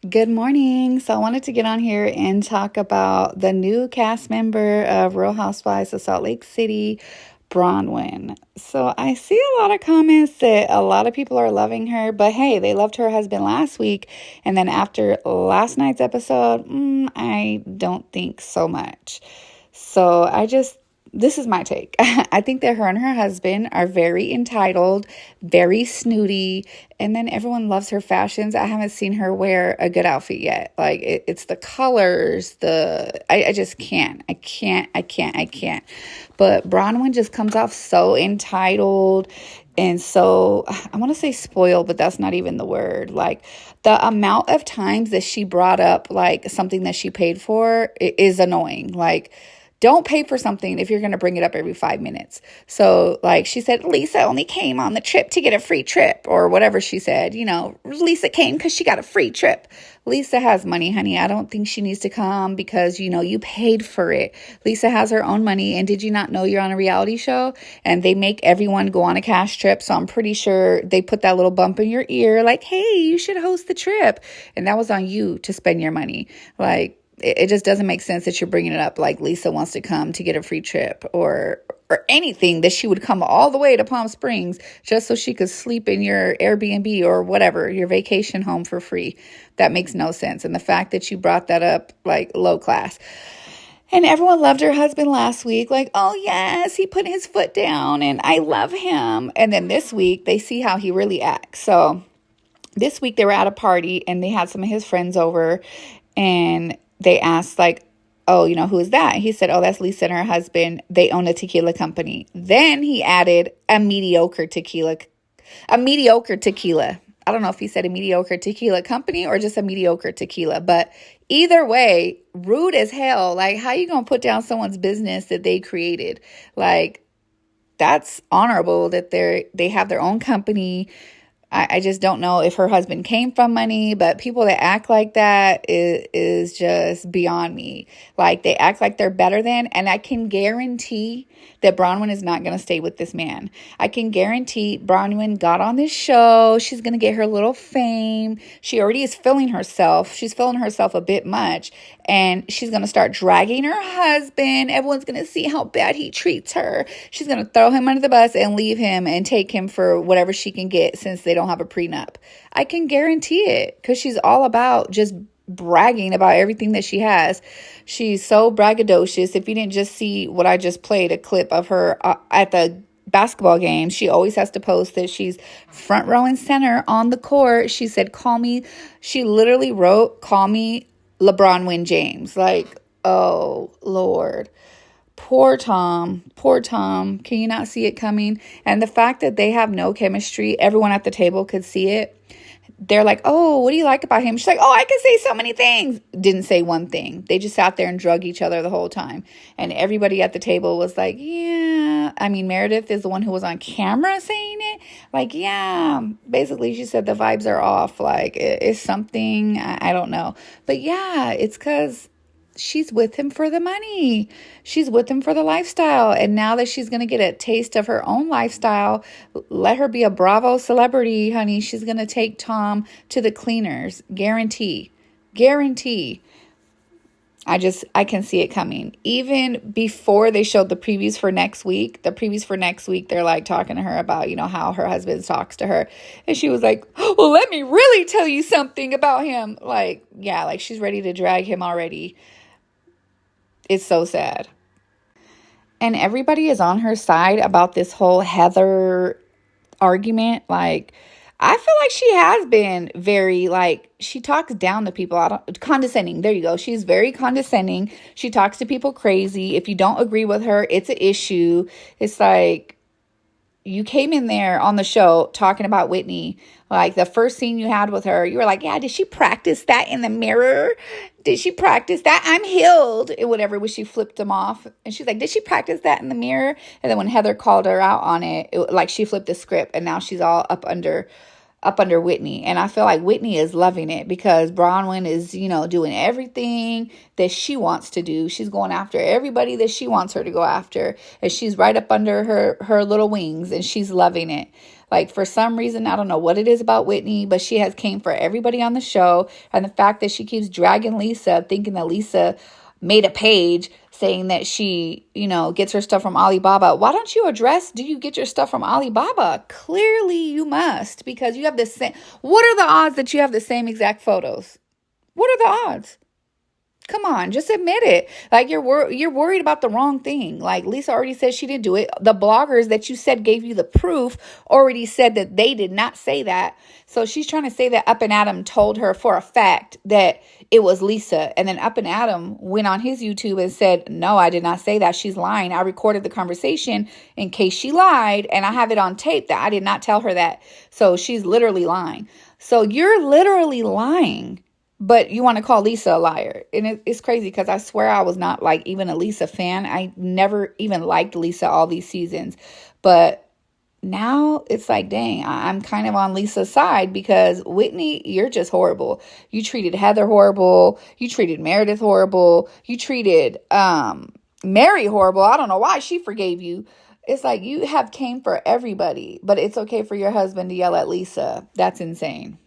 Good morning. So I wanted to get on here and talk about the new cast member of Real Housewives of Salt Lake City, Bronwyn. So I see a lot of comments that a lot of people are loving her, but hey, they loved her husband last week. And then after last night's episode, I don't think so much. So this is my take. I think that her and her husband are very entitled, very snooty, and then everyone loves her fashions. I haven't seen her wear a good outfit yet. Like it's the colors, I just can't. I can't. But Bronwyn just comes off so entitled and so, I want to say spoiled, but that's not even the word. Like the amount of times that she brought up like something that she paid for is annoying. Like, don't pay for something if you're going to bring it up every 5 minutes. So like she said, Lisa only came on the trip to get a free trip or whatever she said. Lisa came because she got a free trip. Lisa has money, honey. I don't think she needs to come because, you paid for it. Lisa has her own money. And did you not know you're on a reality show? And they make everyone go on a cash trip. So I'm pretty sure they put that little bump in your ear like, hey, you should host the trip. And that was on you to spend your money. Like, it just doesn't make sense that you're bringing it up like Lisa wants to come to get a free trip or anything, that she would come all the way to Palm Springs just so she could sleep in your Airbnb or whatever, your vacation home for free. That makes no sense. And the fact that you brought that up, like, low class. And everyone loved her husband last week. Like, oh, yes, he put his foot down and I love him. And then this week they see how he really acts. So this week they were at a party and they had some of his friends over and they asked like, oh, who is that? He said, oh, that's Lisa and her husband. They own a tequila company. Then he added a mediocre tequila. I don't know if he said a mediocre tequila company or just a mediocre tequila, but either way, rude as hell. Like, how you going to put down someone's business that they created? Like, that's honorable that they have their own company. I just don't know if her husband came from money, but people that act like that is just beyond me. Like, they act like they're better than, and I can guarantee that Bronwyn is not going to stay with this man. I can guarantee Bronwyn got on this show. She's going to get her little fame. She already is feeling herself. She's feeling herself a bit much, and she's going to start dragging her husband. Everyone's going to see how bad he treats her. She's going to throw him under the bus and leave him and take him for whatever she can get since they don't have a prenup. I can guarantee it because she's all about just bragging about everything that she has. She's so braggadocious. If you didn't just see what I just played, a clip of her at the basketball game, she always has to post that she's front row and center on the court. She said, call me. She literally wrote, call me LeBron James. Like, oh, Lord. Poor Tom. Can you not see it coming? And the fact that they have no chemistry, everyone at the table could see it. They're like, oh, what do you like about him? She's like, oh, I can say so many things. Didn't say one thing. They just sat there and drug each other the whole time. And everybody at the table was like, yeah. I mean, Meredith is the one who was on camera saying it. Like, yeah. Basically, she said the vibes are off. Like, it's something. I don't know. But yeah, it's because she's with him for the money. She's with him for the lifestyle. And now that she's going to get a taste of her own lifestyle, let her be a Bravo celebrity, honey. She's going to take Tom to the cleaners. Guarantee. I can see it coming. Even before they showed the previews for next week, they're like talking to her about, how her husband talks to her. And she was like, well, let me really tell you something about him. Like, yeah, like she's ready to drag him already. It's so sad. And everybody is on her side about this whole Heather argument. Like, I feel like she has been very, like, she talks down to people. Condescending. There you go. She's very condescending. She talks to people crazy. If you don't agree with her, it's an issue. It's like, you came in there on the show talking about Whitney. Like, the first scene you had with her, you were like, yeah, did she practice that in the mirror? Did she practice that? I'm healed. And whatever, when she flipped him off. And she's like, did she practice that in the mirror? And then when Heather called her out on it, like she flipped the script and now she's all up under Whitney. And I feel like Whitney is loving it because Bronwyn is, doing everything that she wants to do. She's going after everybody that she wants her to go after. And she's right up under her little wings and she's loving it. Like, for some reason, I don't know what it is about Whitney, but she has came for everybody on the show. And the fact that she keeps dragging Lisa, thinking that Lisa made a page saying that she, gets her stuff from Alibaba. Why don't you address, do you get your stuff from Alibaba? Clearly you must, because you have the same. What are the odds that you have the same exact photos? What are the odds? Come on, just admit it. Like, you're worried about the wrong thing. Like, Lisa already said she didn't do it. The bloggers that you said gave you the proof already said that they did not say that. So she's trying to say that Up and Adam told her for a fact that it was Lisa. And then Up and Adam went on his YouTube and said, no, I did not say that. She's lying. I recorded the conversation in case she lied, and I have it on tape that I did not tell her that. So she's literally lying. So you're literally lying. But you want to call Lisa a liar. And it's crazy because I swear I was not like even a Lisa fan. I never even liked Lisa all these seasons. But now it's like, dang, I'm kind of on Lisa's side because Whitney, you're just horrible. You treated Heather horrible. You treated Meredith horrible. You treated Mary horrible. I don't know why she forgave you. It's like you have came for everybody. But it's okay for your husband to yell at Lisa. That's insane.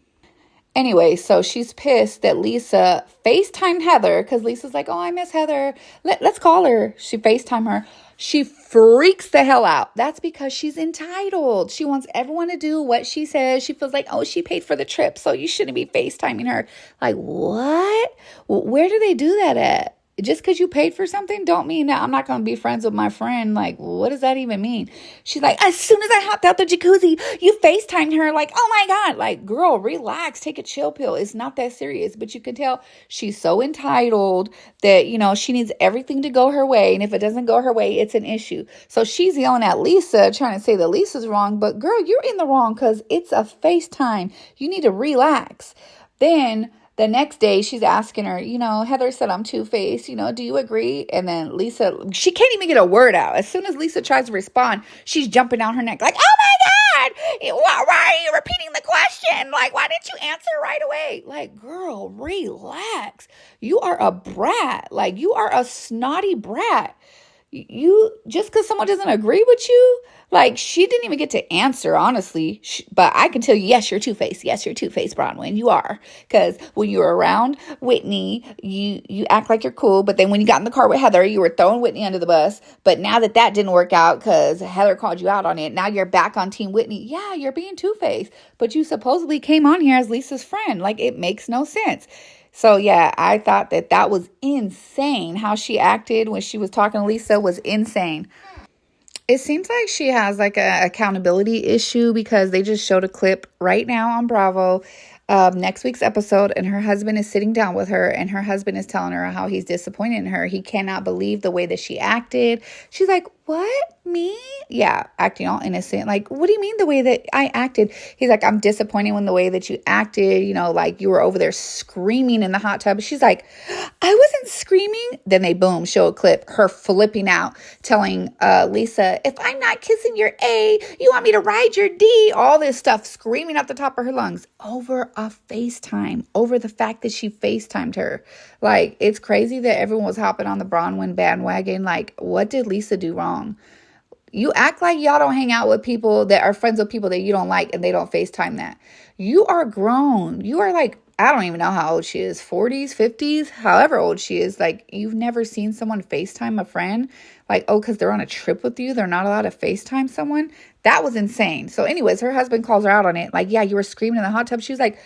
Anyway, so she's pissed that Lisa FaceTimed Heather because Lisa's like, oh, I miss Heather. Let's call her. She FaceTime her. She freaks the hell out. That's because she's entitled. She wants everyone to do what she says. She feels like, oh, she paid for the trip, so you shouldn't be FaceTiming her. Like, what? Where do they do that at? Just because you paid for something don't mean that I'm not going to be friends with my friend. Like, what does that even mean? She's like, as soon as I hopped out the jacuzzi, you FaceTimed her. Like, oh my God. Like, girl, relax. Take a chill pill. It's not that serious. But you can tell she's so entitled that, she needs everything to go her way. And if it doesn't go her way, it's an issue. So she's yelling at Lisa, trying to say that Lisa's wrong. But girl, you're in the wrong because it's a FaceTime. You need to relax. Then the next day, she's asking her, Heather said I'm two-faced, do you agree? And then Lisa, she can't even get a word out. As soon as Lisa tries to respond, she's jumping down her neck like, oh my God, why are you repeating the question? Like, why didn't you answer right away? Like, girl, relax. You are a brat. Like, you are a snotty brat. You just because someone doesn't agree with you, like she didn't even get to answer, honestly. But I can tell you, yes, you're two-faced. Yes, you're two-faced, Bronwyn. You are. Because when you were around Whitney, you act like you're cool. But then when you got in the car with Heather, you were throwing Whitney under the bus. But now that didn't work out because Heather called you out on it, now you're back on Team Whitney. Yeah, you're being two-faced. But you supposedly came on here as Lisa's friend. Like, it makes no sense. So, yeah, I thought that was insane. How she acted when she was talking to Lisa was insane. It seems like she has like an accountability issue because they just showed a clip right now on Bravo of next week's episode, and her husband is sitting down with her, and her husband is telling her how he's disappointed in her. He cannot believe the way that she acted. She's like, what? Me? Yeah, acting all innocent. Like, what do you mean the way that I acted? He's like, I'm disappointed in the way that you acted. Like you were over there screaming in the hot tub. She's like, I wasn't screaming. Then they show a clip, her flipping out, telling Lisa, if I'm not kissing your A, you want me to ride your D? All this stuff, screaming at the top of her lungs over a FaceTime, over the fact that she FaceTimed her. Like, it's crazy that everyone was hopping on the Bronwyn bandwagon. Like, what did Lisa do wrong? You act like y'all don't hang out with people that are friends with people that you don't like and they don't FaceTime that. You are grown. You are like, I don't even know how old she is, 40s, 50s, however old she is. Like, you've never seen someone FaceTime a friend? Like, oh, because they're on a trip with you, they're not allowed to FaceTime someone? That was insane. So anyways, her husband calls her out on it. Like, yeah, you were screaming in the hot tub. She was like,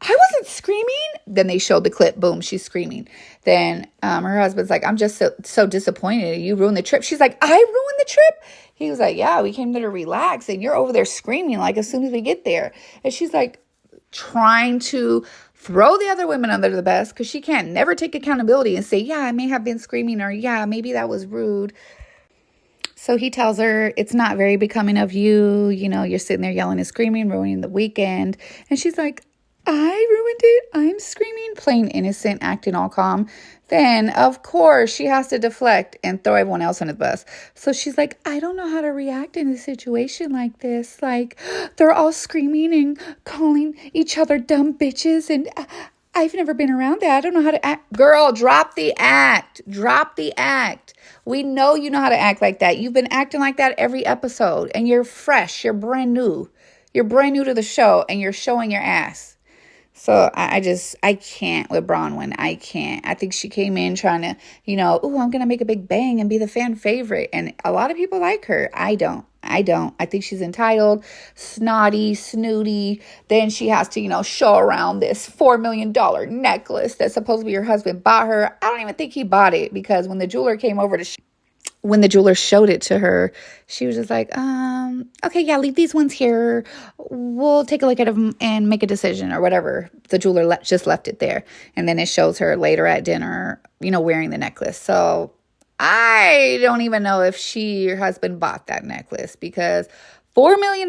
I wasn't screaming. Then they showed the clip. Boom, she's screaming. Then her husband's like, I'm just so disappointed. You ruined the trip. She's like, I ruined the trip? He was like, yeah, we came there to relax, and you're over there screaming like as soon as we get there. And she's like trying to throw the other women under the bus because she can't never take accountability and say, yeah, I may have been screaming, or yeah, maybe that was rude. So he tells her, it's not very becoming of you. You're sitting there yelling and screaming, ruining the weekend. And she's like, I ruined it. I'm screaming, plain innocent, acting all calm. Then, of course, she has to deflect and throw everyone else under the bus. So she's like, I don't know how to react in a situation like this. Like, they're all screaming and calling each other dumb bitches. And I've never been around that. I don't know how to act. Girl, drop the act. Drop the act. We know you know how to act like that. You've been acting like that every episode. And you're fresh. You're brand new. You're brand new to the show and you're showing your ass. So I can't with Bronwyn. I can't. I think she came in trying to, oh, I'm going to make a big bang and be the fan favorite. And a lot of people like her. I don't. I think she's entitled, snotty, snooty. Then she has to, show around this $4 million necklace that supposedly her husband bought her. I don't even think he bought it, because when the jeweler came over to when the jeweler showed it to her, she was just like, okay, yeah, leave these ones here. We'll take a look at them and make a decision or whatever. The jeweler just left it there. And then it shows her later at dinner, wearing the necklace. So I don't even know if her husband bought that necklace, because $4 million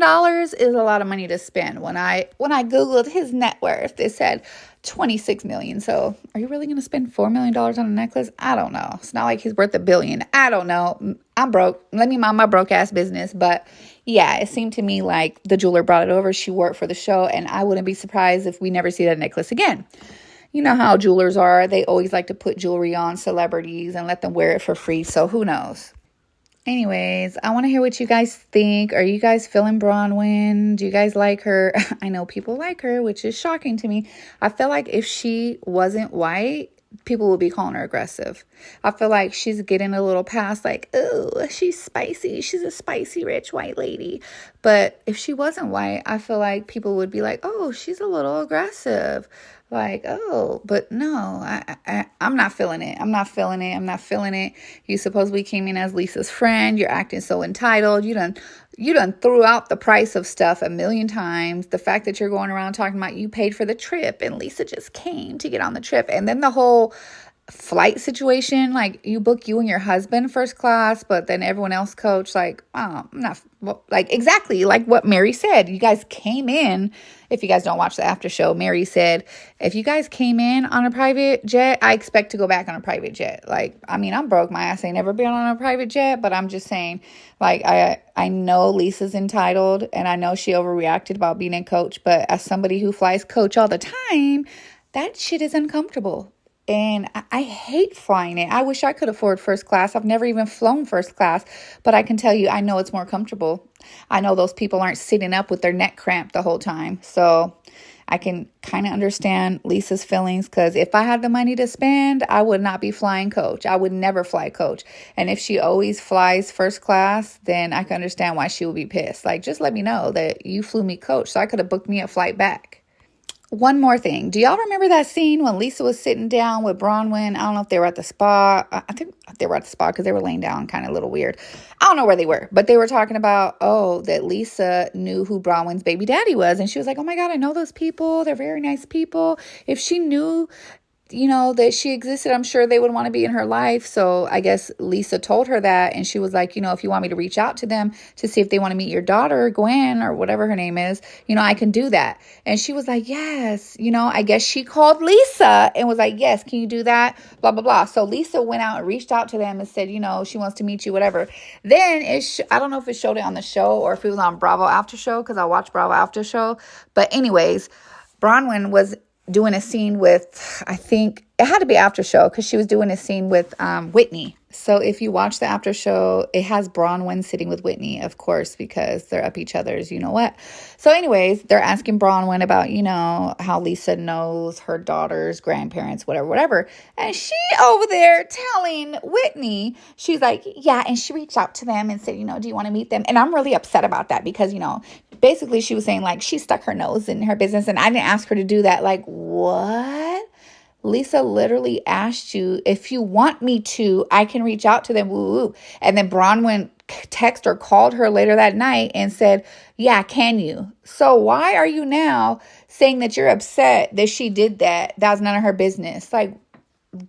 is a lot of money to spend. When I Googled his net worth, it said 26 million. So are you really going to spend $4 million on a necklace? I don't know. It's not like he's worth $1 billion. I don't know. I'm broke. Let me mind my broke ass business. But yeah, it seemed to me like the jeweler brought it over. She wore it for the show, and I wouldn't be surprised if we never see that necklace again. You know how jewelers are. They always like to put jewelry on celebrities and let them wear it for free. So who knows? Anyways, I want to hear what you guys think. Are you guys feeling Bronwyn? Do you guys like her? I know people like her, which is shocking to me. I feel like if she wasn't white, people would be calling her aggressive. I feel like she's getting a little past, like, oh, she's spicy. She's a spicy, rich white lady. But if she wasn't white, I feel like people would be like, oh, she's a little aggressive. Like, oh, but no, I'm not feeling it. I'm not feeling it. I'm not feeling it. You supposedly came in as Lisa's friend. You're acting so entitled. You done threw out the price of stuff 1,000,000 times. The fact that you're going around talking about you paid for the trip and Lisa just came to get on the trip. And then the whole flight situation, like you book you and your husband first class, but then everyone else coach, like, oh, I'm not, like, exactly like what Mary said. You guys came in. If you guys don't watch the after show, Mary said, if you guys came in on a private jet, I expect to go back on a private jet. Like, I mean, I'm broke. My ass ain't never been on a private jet, but I'm just saying, like, I know Lisa's entitled, and I know she overreacted about being a coach, but as somebody who flies coach all the time, that shit is uncomfortable. And I hate flying it. I wish I could afford first class. I've never even flown first class, but I can tell you, I know it's more comfortable. I know those people aren't sitting up with their neck cramped the whole time. So I can kind of understand Lisa's feelings, because if I had the money to spend, I would not be flying coach. I would never fly coach. And if she always flies first class, then I can understand why she would be pissed. Like, just let me know that you flew me coach so I could have booked me a flight back. One more thing. Do y'all remember that scene when Lisa was sitting down with Bronwyn? I don't know if they were at the spa. I think they were at the spa because they were laying down kind of a little weird. I don't know where they were, but they were talking about, that Lisa knew who Bronwyn's baby daddy was. And she was like, oh my God, I know those people. They're very nice people. If she knew, that she existed, I'm sure they would want to be in her life. So I guess Lisa told her that. And she was like, if you want me to reach out to them to see if they want to meet your daughter, Gwen, or whatever her name is, I can do that. And she was like, yes, I guess she called Lisa and was like, yes, can you do that? Blah, blah, blah. So Lisa went out and reached out to them and said, she wants to meet you, whatever. Then I don't know if it showed it on the show or if it was on Bravo After Show, because I watched Bravo After Show. But anyways, Bronwyn was doing a scene with, I think it had to be after show, because she was doing a scene with Whitney. So if you watch the after show, it has Bronwyn sitting with Whitney, of course, because they're up each other's, what. So anyways, they're asking Bronwyn about, how Lisa knows her daughter's grandparents, whatever. And she over there telling Whitney, she's like, yeah, and she reached out to them and said, do you want to meet them? And I'm really upset about that because, basically she was saying like she stuck her nose in her business and I didn't ask her to do that. Like, what? Lisa literally asked you, if you want me to, I can reach out to them. Woo, woo. And then Bronwyn texted or called her later that night and said, yeah, can you? So why are you now saying that you're upset that she did that? That was none of her business. Like,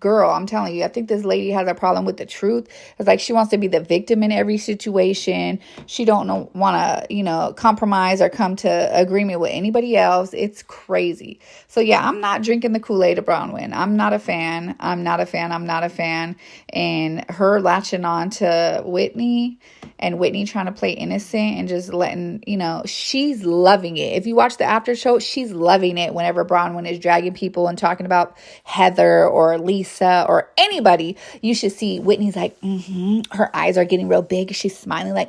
girl, I'm telling you, I think this lady has a problem with the truth. It's like she wants to be the victim in every situation. She don't want to, compromise or come to agreement with anybody else. It's crazy. So yeah, I'm not drinking the Kool-Aid of Bronwyn. I'm not a fan. I'm not a fan. And her latching on to Whitney and Whitney trying to play innocent and just letting, she's loving it. If you watch the after show, she's loving it whenever Bronwyn is dragging people and talking about Heather or Lisa or anybody. You should see Whitney's like, her eyes are getting real big. She's smiling like,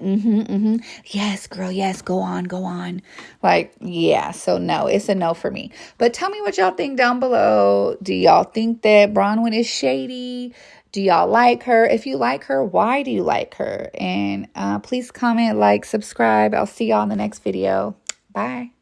yes, girl, yes, go on. Like, yeah, so no, it's a no for me. But tell me what y'all think down below. Do y'all think that Bronwyn is shady? Do y'all like her? If you like her, why do you like her? And please comment, like, subscribe. I'll see y'all in the next video. Bye.